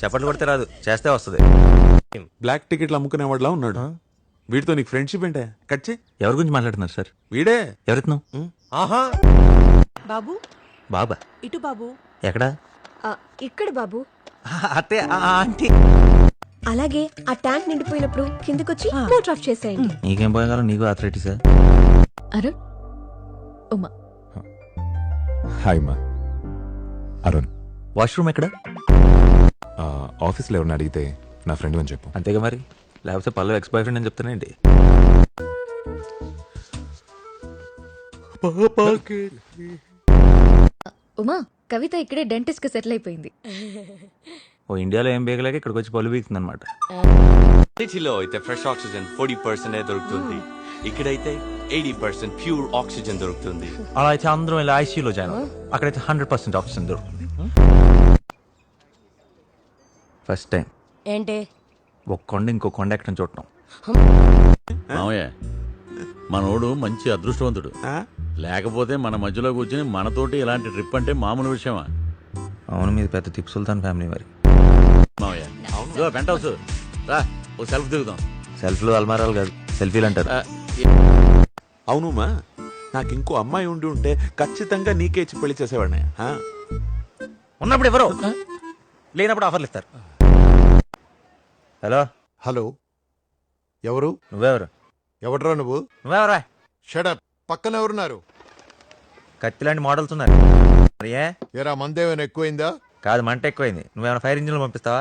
చప్పట్లు కొడితే రాదు, చేస్తే వస్తుంది. బ్లాక్ టికెట్లు అమ్ముకునేవాడులా ఉన్నాడు. వీడితో నీకు ఫ్రెండ్షిప్ ఏంటే? కట్ చేయి. ఎవరి గురించి మాట్లాడుతున్నారు సార్? వీడే. ఎవరెత్తున్నావు? ఆహా బాబు బాబా ఇటు బాబు. ఎక్కడా? ఇక్కడ బాబు. అత్తే ఆంటీ. అలాగే ఆ ట్యాంక్ నిండిపోయినప్పుడు కిందకొచ్చి మోటార్ ఆఫ్ చేసేయండి. నీకేం పోయగలరు? నీకు ఆథరైటిసా? అరుణ్, ఉమా. హాయ్ మా. అరుణ్. వాష్రూమ్ ఎక్కడ? ఆఫీస్లో ఎవరిని అడిగితే నా ఫ్రెండ్ అని చెప్పు. అంతేగా మరి, లేకపోతే పల్లవి ఎక్స్ బాయ్ ఫ్రెండ్ అని చెప్తానేంటి? ఉమా, కవిత ఇక్కడే డెంటిస్ట్ కి సెటిల్ అయిపోయింది. ఓ ఇండియాలో ఏం బేగలేక ఇక్కడికి వచ్చి పళ్ళు బీగుతుంది అనమాట. సిటీలో అయితే ఫ్రెష్ ఆక్సిజన్ 40% దొరుకుతుంది, ఇక్కడైతే 80% ప్యూర్ ఆక్సిజన్ దొరుకుతుంది. అలా అయితే అందరం ఇలా ఐసీయూలో జాయిన్ అవుతాం. అక్కడైతే 100% ఆక్సిజన్ దొరుకుతుంది. ఫస్ట్ టైం ఏంటి ఒక కొండ ఇంకో కొండ ఎక్కడం చూడటం. మామయ్య, మనోడు మంచి అదృష్టవంతుడు. లేకపోతే మన మధ్యలో కూర్చుని మనతోటి ఇలాంటి ట్రిప్ అంటే మామూలు విషయమా? అవును, మీది పెద్ద తిప్పు సుల్తాన్ ఫ్యామిలీ మరి. మామయ్య పెంట్ హౌస్ రా, ఓ సెల్ఫ్ దిగుదాం. సెల్ఫ్లు అల్మారాలు కాదు, సెల్ఫీలు అంటారు. అవునుమా, నాకు ఇంకో అమ్మాయి ఉండి ఉంటే ఖచ్చితంగా నీకే ఇచ్చి పెళ్లి చేసేవాడిని. ఉన్నప్పుడు ఎవరో, లేనప్పుడు ఆఫర్లు ఇస్తారు. హలో హలో, ఎవరు? నువ్వెవరు? ఎవడ్రా నువ్వు? నువ్వెవరా? షడప్. పక్కన ఎవరున్నారు? కత్తి లాంటి మోడల్స్ ఉన్నారు. మరి ఏ? ఏరా, మందేమైనా ఎక్కువైందా? కాదు, మంట ఎక్కువైంది. నువ్వేమైనా ఫైర్ ఇంజిన్లు పంపిస్తావా?